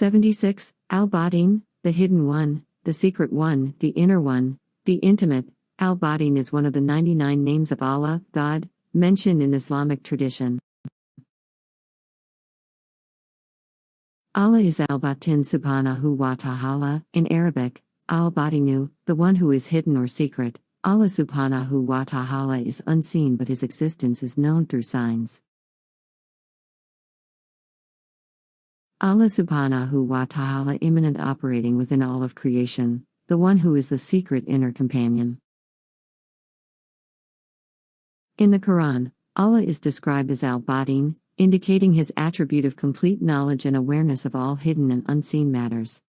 76. Al-Batin, the hidden one, the secret one, the inner one, the intimate. Al-Batin is one of the 99 names of Allah, God, mentioned in Islamic tradition. Allah is Al-Batin subhanahu wa ta'ala, in Arabic, Al-Batinu, the one who is hidden or secret. Allah subhanahu wa ta'ala is unseen but his existence is known through signs. Allah subhanahu wa ta'ala immanent operating within all of creation, the one who is the secret inner companion. In the Quran, Allah is described as Al-Batin, indicating his attribute of complete knowledge and awareness of all hidden and unseen matters.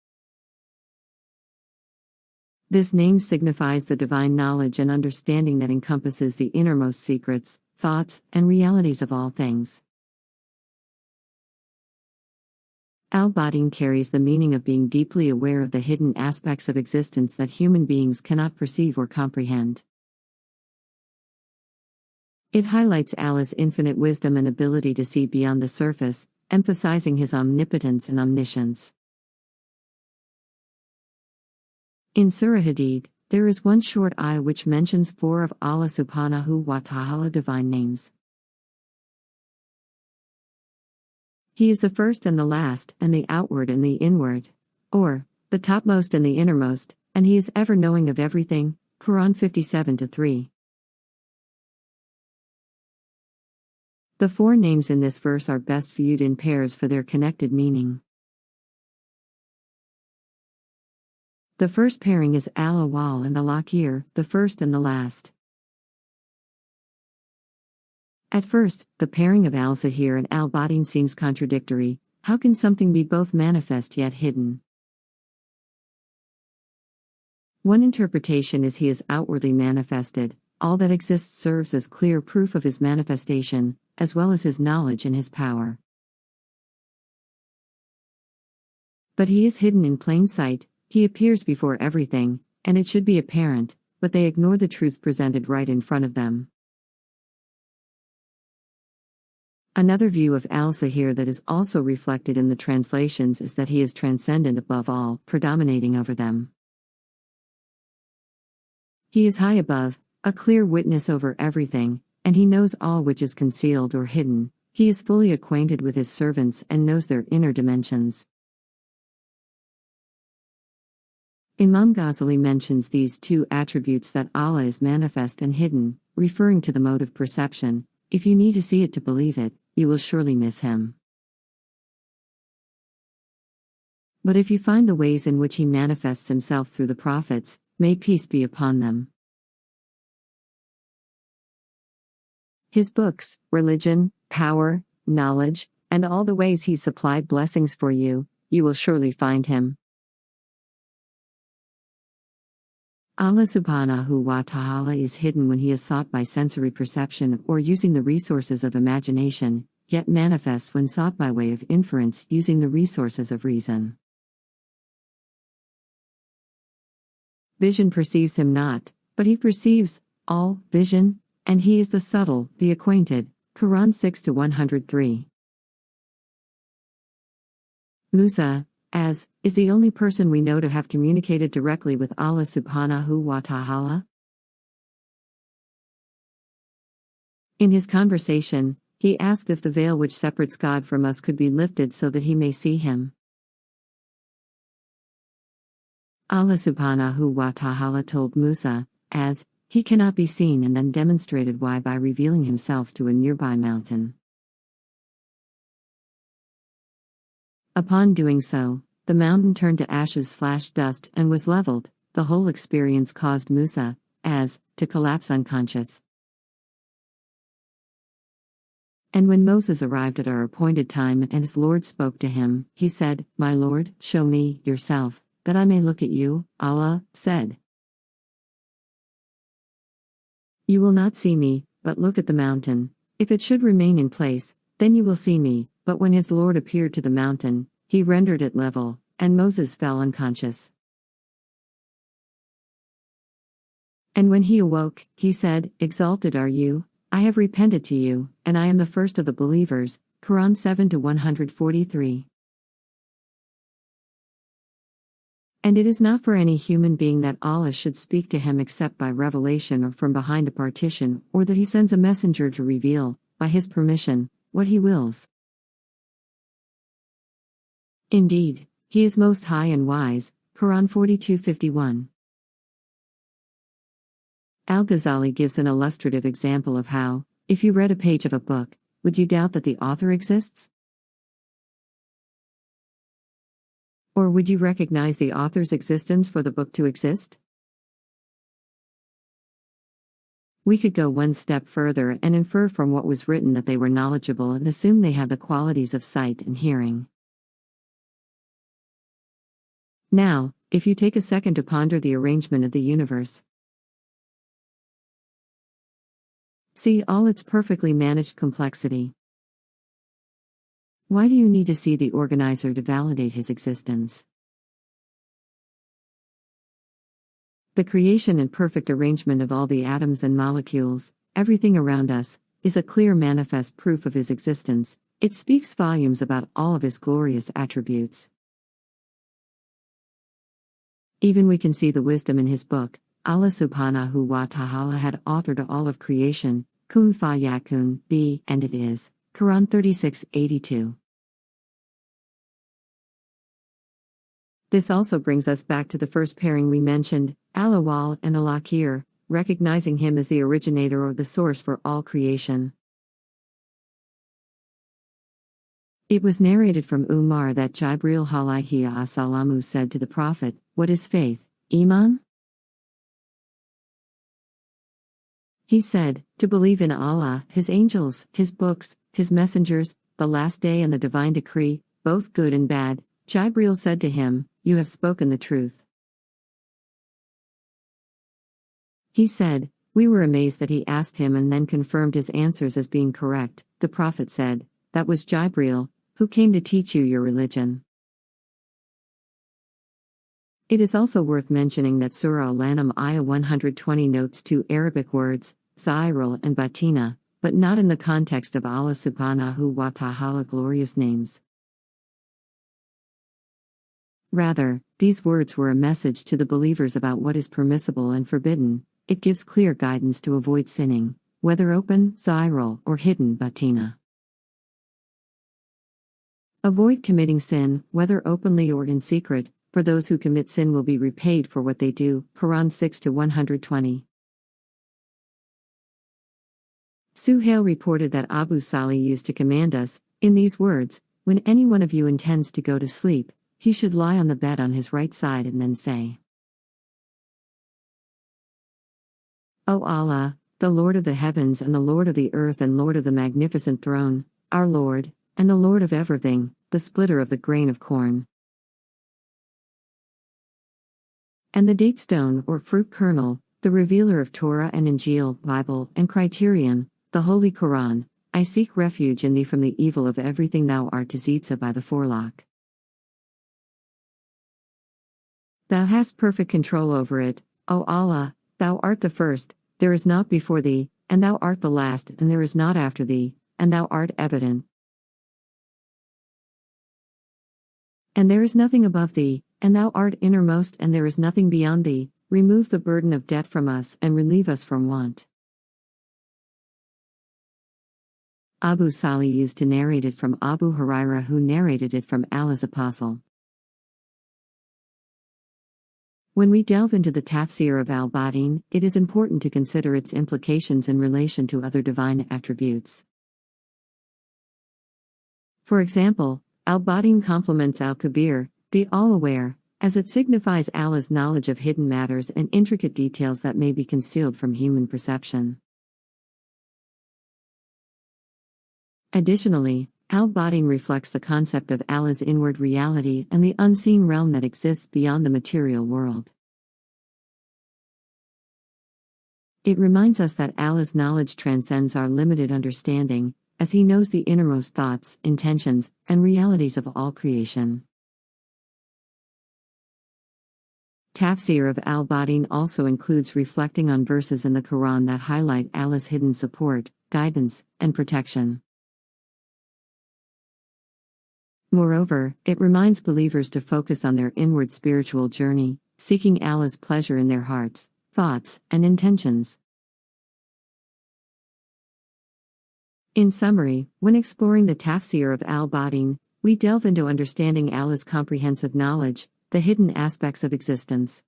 This name signifies the divine knowledge and understanding that encompasses the innermost secrets, thoughts, and realities of all things. Al-Batin carries the meaning of being deeply aware of the hidden aspects of existence that human beings cannot perceive or comprehend. It highlights Allah's infinite wisdom and ability to see beyond the surface, emphasizing his omnipotence and omniscience. In Surah Hadid, there is one short ayah which mentions 4 of Allah subhanahu wa ta'ala divine names. He is the first and the last, and the outward and the inward, or, the topmost and the innermost, and he is ever knowing of everything. Quran 57-3. The 4 names in this verse are best viewed in pairs for their connected meaning. The first pairing is Al-Awwal and Al-Akhir, the first and the last. At first, the pairing of Al-Zahir and Al-Batin seems contradictory. How can something be both manifest yet hidden? One interpretation is he is outwardly manifested. All that exists serves as clear proof of his manifestation, as well as his knowledge and his power. But he is hidden in plain sight. He appears before everything, and it should be apparent, but they ignore the truth presented right in front of them. Another view of Al-Zahir that is also reflected in the translations is that he is transcendent above all, predominating over them. He is high above, a clear witness over everything, and he knows all which is concealed or hidden. He is fully acquainted with his servants and knows their inner dimensions. Imam Ghazali mentions these 2 attributes that Allah is manifest and hidden, referring to the mode of perception. If you need to see it to believe it, you will surely miss him. But if you find the ways in which he manifests himself through the prophets, may peace be upon them. His books, religion, power, knowledge, and all the ways he supplied blessings for you, you will surely find him. Allah subhanahu wa ta'ala is hidden when he is sought by sensory perception or using the resources of imagination, yet manifests when sought by way of inference using the resources of reason. Vision perceives him not, but he perceives all vision, and he is the subtle, the acquainted. Quran 6-103. Musa, is the only person we know to have communicated directly with Allah subhanahu wa ta'ala. In his conversation, he asked if the veil which separates God from us could be lifted so that he may see him. Allah subhanahu wa ta'ala told Musa, he cannot be seen, and then demonstrated why by revealing himself to a nearby mountain. Upon doing so, the mountain turned to ashes/dust and was leveled. The whole experience caused Musa, to collapse unconscious. And when Moses arrived at our appointed time and his Lord spoke to him, he said, "My Lord, show me yourself, that I may look at you." Allah said, "You will not see me, but look at the mountain. If it should remain in place, then you will see me." But when his Lord appeared to the mountain, he rendered it level, and Moses fell unconscious. And when he awoke, he said, "Exalted are you, I have repented to you, and I am the first of the believers." Quran 7-143. And it is not for any human being that Allah should speak to him except by revelation or from behind a partition, or that he sends a messenger to reveal, by his permission, what he wills. Indeed, he is most high and wise. Quran 42:51. Al-Ghazali gives an illustrative example of how, if you read a page of a book, would you doubt that the author exists? Or would you recognize the author's existence for the book to exist? We could go one step further and infer from what was written that they were knowledgeable and assume they had the qualities of sight and hearing. Now, if you take a second to ponder the arrangement of the universe, see all its perfectly managed complexity. Why do you need to see the organizer to validate his existence? The creation and perfect arrangement of all the atoms and molecules, everything around us, is a clear manifest proof of his existence. It speaks volumes about all of his glorious attributes. Even we can see the wisdom in his book. Allah subhanahu wa ta'ala had authored all of creation, kun fa yakun, be, and it is. Quran 36:82. This also brings us back to the first pairing we mentioned, Al-Awwal and Al-Akhir, recognizing him as the originator or the source for all creation. It was narrated from Umar that Jibreel alayhi as-salamu said to the Prophet, "What is faith, Iman?" He said, "To believe in Allah, His angels, His books, His messengers, the last day and the divine decree, both good and bad." Jibreel said to him, "You have spoken the truth." He said, "We were amazed that he asked him and then confirmed his answers as being correct." The Prophet said, "That was Jibreel, who came to teach you your religion." It is also worth mentioning that Surah Al-An'am Ayah 120 notes two Arabic words, Zahirul and Batina, but not in the context of Allah subhanahu wa ta'ala glorious names. Rather, these words were a message to the believers about what is permissible and forbidden. It gives clear guidance to avoid sinning, whether open, Zahirul, or hidden, Batina. Avoid committing sin, whether openly or in secret, for those who commit sin will be repaid for what they do. Quran 6-120. Suhail reported that Abu Salih used to command us, in these words, "When any one of you intends to go to sleep, he should lie on the bed on his right side and then say, O Allah, the Lord of the heavens and the Lord of the earth and Lord of the magnificent throne, our Lord, and the Lord of everything, the splitter of the grain of corn, and the date stone or fruit kernel, the revealer of Torah and Injil, Bible, and Criterion, the Holy Quran, I seek refuge in thee from the evil of everything thou art Tazitza by the forelock. Thou hast perfect control over it, O Allah, thou art the first, there is naught before thee, and thou art the last, and there is naught after thee, and thou art evident. And there is nothing above thee, and thou art innermost, and there is nothing beyond thee. Remove the burden of debt from us and relieve us from want. Abu Salih used to narrate it from Abu Hurairah, who narrated it from Allah's Apostle. When we delve into the tafsir of al-Batin, it is important to consider its implications in relation to other divine attributes. For example, al-Batin complements al-Kabir, the all-aware, as it signifies Allah's knowledge of hidden matters and intricate details that may be concealed from human perception. Additionally, al-Batin reflects the concept of Allah's inward reality and the unseen realm that exists beyond the material world. It reminds us that Allah's knowledge transcends our limited understanding, as He knows the innermost thoughts, intentions, and realities of all creation. Tafsir of al-Batin also includes reflecting on verses in the Quran that highlight Allah's hidden support, guidance, and protection. Moreover, it reminds believers to focus on their inward spiritual journey, seeking Allah's pleasure in their hearts, thoughts, and intentions. In summary, when exploring the tafsir of al-Batin, we delve into understanding Allah's comprehensive knowledge, the hidden aspects of existence,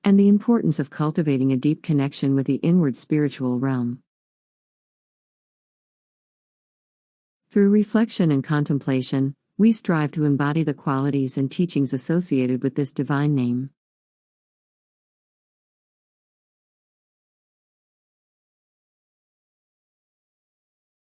and the importance of cultivating a deep connection with the inward spiritual realm. Through reflection and contemplation, we strive to embody the qualities and teachings associated with this divine name.